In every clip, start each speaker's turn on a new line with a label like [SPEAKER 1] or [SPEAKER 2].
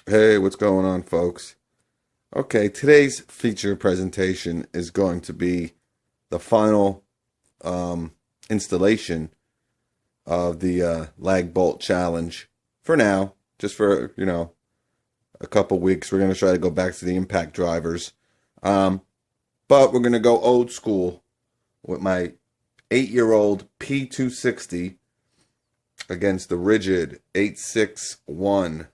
[SPEAKER 1] Hey, what's going on, folks? Okay, today's feature presentation is going to be the final installation of the lag bolt challenge. For now, just for, a couple weeks, we're going to try to go back to the impact drivers. Um, but we're going to go old school with my 8-year-old P260 against the Ridgid 861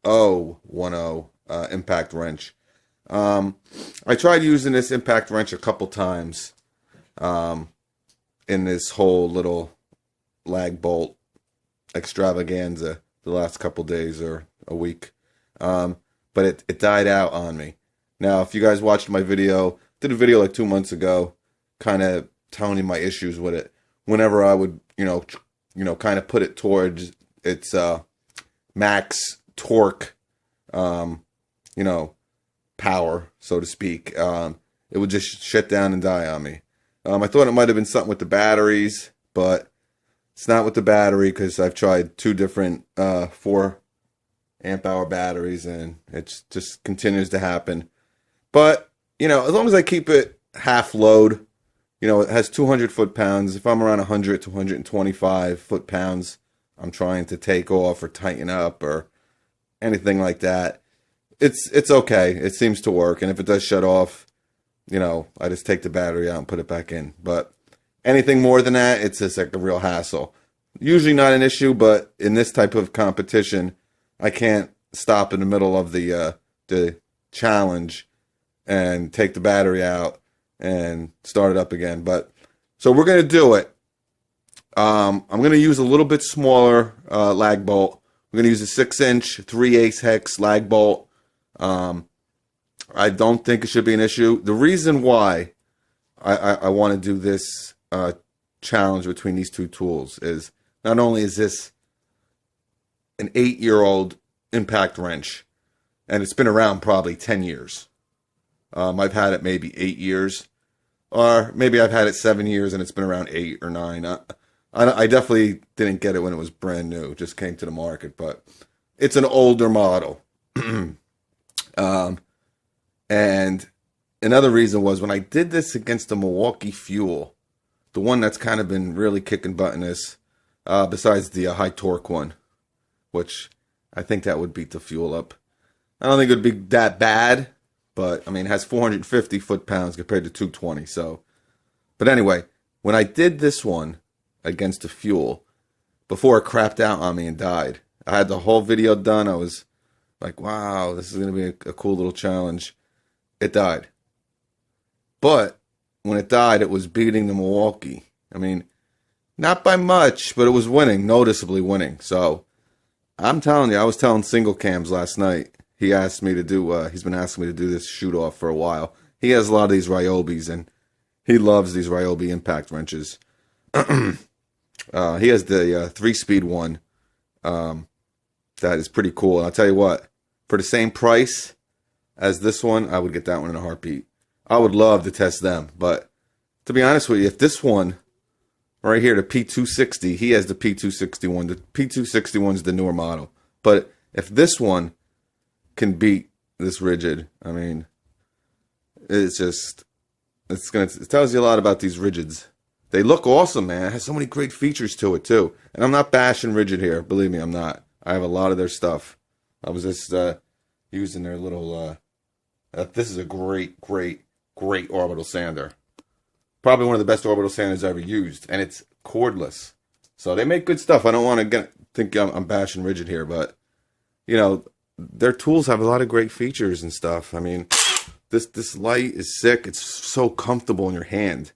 [SPEAKER 1] 010 impact wrench. I tried using this impact wrench a couple times in this whole little lag bolt extravaganza the last couple days or a week. But it died out on me. Now, if you guys watched my video, did a video like 2 months ago, kind of telling you my issues with it. Whenever I would, kind of put it towards its max torque, power, so to speak, it would just shut down and die on me. I thought it might have been something with the batteries, but it's not with the battery because I've tried two different 4 amp hour batteries and it just continues to happen. But, as long as I keep it half load, it has 200 foot-pounds. If I'm around 100 to 125 foot-pounds, I'm trying to take off or tighten up or anything like that, it's okay. It seems to work. And if it does shut off, I just take the battery out and put it back in. But anything more than that, it's just like a real hassle. Usually not an issue, but in this type of competition, I can't stop in the middle of the challenge and take the battery out and start it up again. But so we're gonna do it. I'm gonna use a little bit smaller lag bolt. We're going to use a 6-inch 3/8 hex lag bolt. I don't think it should be an issue. The reason why I want to do this challenge between these two tools is not only is this an 8-year-old impact wrench, and it's been around probably 10 years. I've had it maybe 8 years, or maybe I've had it 7 years and it's been around 8 or 9. I definitely didn't get it when it was brand new. It just came to the market, but it's an older model. And another reason was when I did this against the Milwaukee Fuel, the one that's kind of been really kicking butt in this, besides the high torque one, which I think that would beat the Fuel up. I don't think it would be that bad, but I mean, it has 450 foot-pounds compared to 220. So, but anyway, when I did this one against the Fuel, before it crapped out on me and died, I had the whole video done. I was like, wow, this is going to be a cool little challenge. It died. But when it died, it was beating the Milwaukee. I mean, not by much, but it was winning, noticeably winning. So I'm telling you, I was telling Single Cams last night. He asked me to do, he's been asking me to do this shoot off for a while. He has a lot of these Ryobis and he loves these Ryobi impact wrenches. He has the 3-speed one. That is pretty cool. And I'll tell you what, for the same price as this one, I would get that one in a heartbeat. I would love to test them. But to be honest with you, if this one right here, the P260, he has the P261. The P261 is the newer model. But if this one can beat this Ridgid, I mean, it's just, it tells you a lot about these Ridgids. They look awesome, man. It has so many great features to it, too. And I'm not bashing Ridgid here. Believe me, I'm not. I have a lot of their stuff. I was just using their little... this is a great orbital sander. Probably one of the best orbital sanders I've ever used. And it's cordless. So they make good stuff. I don't want to think I'm bashing Ridgid here, but, their tools have a lot of great features and stuff. I mean, this light is sick. It's so comfortable in your hand.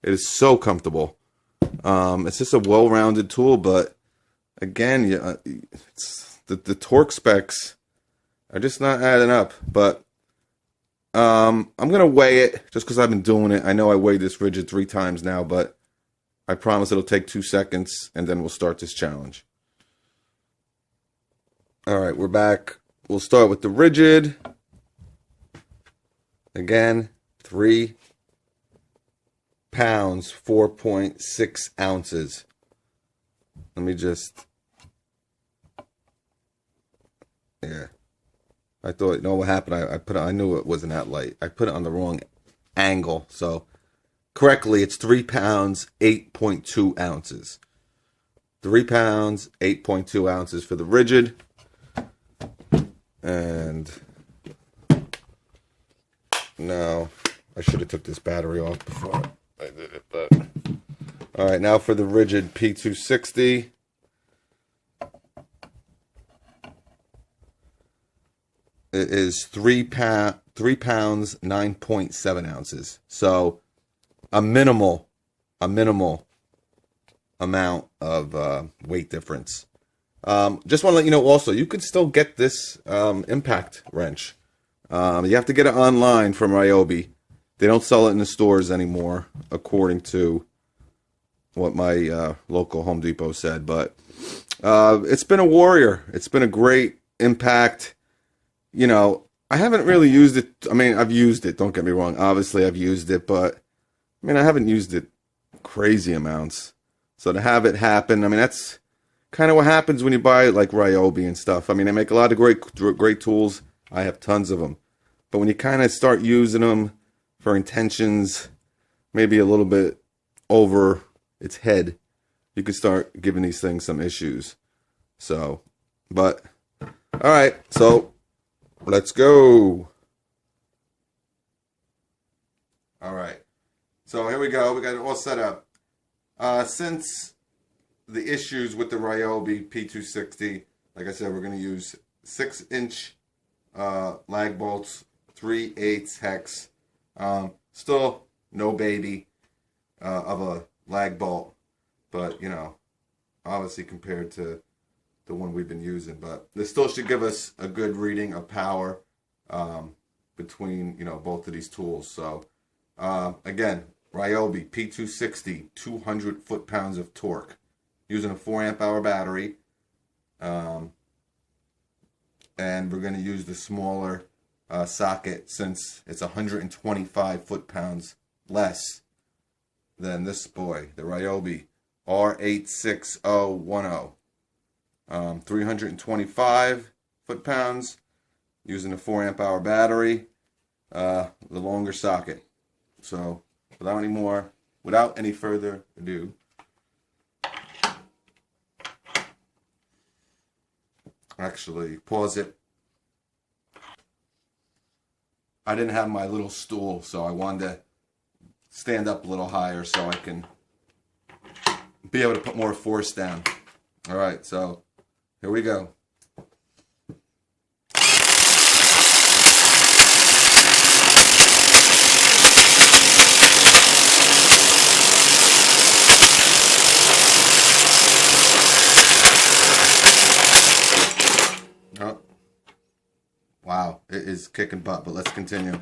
[SPEAKER 1] It is so comfortable. It's just a well-rounded tool, but again, it's, the torque specs are just not adding up. But I'm gonna weigh it just because I've been doing it. I know I weighed this Ridgid 3 times now, but I promise it'll take 2 seconds, and then we'll start this challenge. All right, we're back. We'll start with the Ridgid. Again, 3 pounds, 4.6 ounces. Let me just, yeah. I thought, you know what happened? I knew it wasn't that light. I put it on the wrong angle. So correctly, it's 3 pounds, 8.2 ounces. 3 pounds, 8.2 ounces for the Ridgid. And now I should have took this battery off before I did it, but all right, now for the Ridgid P260. It is 3 pounds, 9.7 ounces. So a minimal amount of weight difference. Just want to let you know also, you could still get this impact wrench. You have to get it online from Ryobi. They don't sell it in the stores anymore, according to what my local Home Depot said. But it's been a warrior. It's been a great impact. You know, I haven't really used it. I mean, I've used it. Don't get me wrong. Obviously, I've used it. But, I mean, I haven't used it crazy amounts. So to have it happen, I mean, that's kind of what happens when you buy like Ryobi and stuff. I mean, they make a lot of great tools. I have tons of them. But when you kind of start using them for intentions, maybe a little bit over its head, you could start giving these things some issues. So, but, all right. So, let's go. All right. So, here we go. We got it all set up. Since the issues with the Ryobi P260, like I said, we're going to use 6-inch lag bolts, 3/8 hex. Still no baby of a lag bolt, but you know, obviously compared to the one we've been using, but this still should give us a good reading of power between, you know, both of these tools. So again, Ryobi P260, 200 foot-pounds of torque, using a 4 amp hour battery, and we're going to use the smaller socket since it's 125 foot-pounds less than this boy, the Ryobi R86010. 325 foot-pounds, using a 4 amp hour battery, the longer socket. So without any further ado, actually pause it. I didn't have my little stool, so I wanted to stand up a little higher so I can be able to put more force down. All right, so here we go. Oh. Wow, it is kicking butt, but let's continue.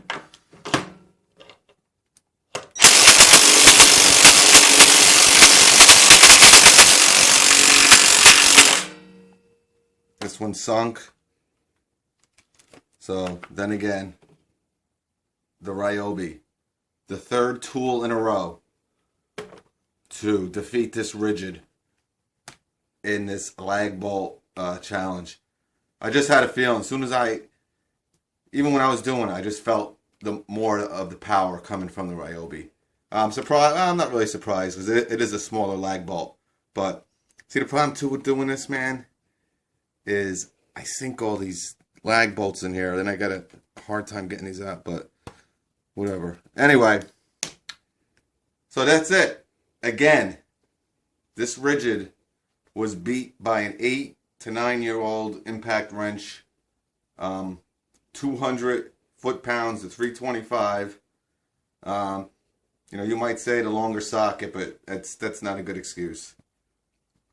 [SPEAKER 1] This one sunk. So then again, the Ryobi, the third tool in a row to defeat this Ridgid in this lag bolt challenge. I just had a feeling, as soon as even when I was doing it, I just felt the more of the power coming from the Ryobi. I'm surprised. I'm not really surprised because it is a smaller lag bolt. But see, the problem too with doing this, man, is I sink all these lag bolts in here. Then I got a hard time getting these out, but whatever. Anyway, so that's it. Again, this Ridgid was beat by an 8 to 9 year old impact wrench, 200 foot-pounds to 325. You know, you might say the longer socket, but that's not a good excuse.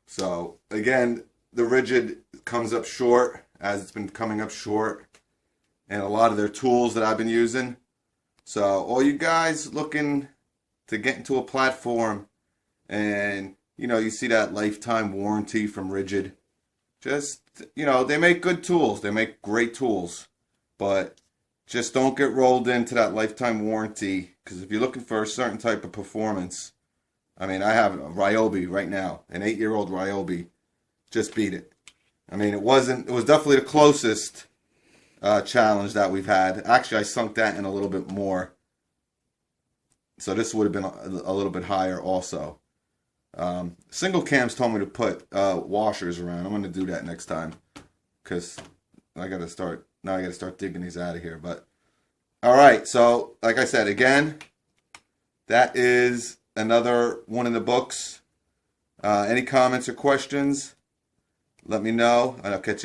[SPEAKER 1] So again, the Ridgid comes up short, as it's been coming up short, and a lot of their tools that I've been using. So all you guys looking to get into a platform, and you know, you see that lifetime warranty from Ridgid, just, you know, they make good tools. They make great tools, but just don't get rolled into that lifetime warranty, because if you're looking for a certain type of performance, I mean, I have a Ryobi right now, an 8-year-old Ryobi, just beat it. I mean, it was definitely the closest challenge that we've had. Actually, I sunk that in a little bit more. So this would have been a little bit higher also. Single cams told me to put washers around. I'm going to do that next time because I got to start digging these out of here. But all right, so like I said, again, that is another one in the books. Any comments or questions, let me know, and I'll catch you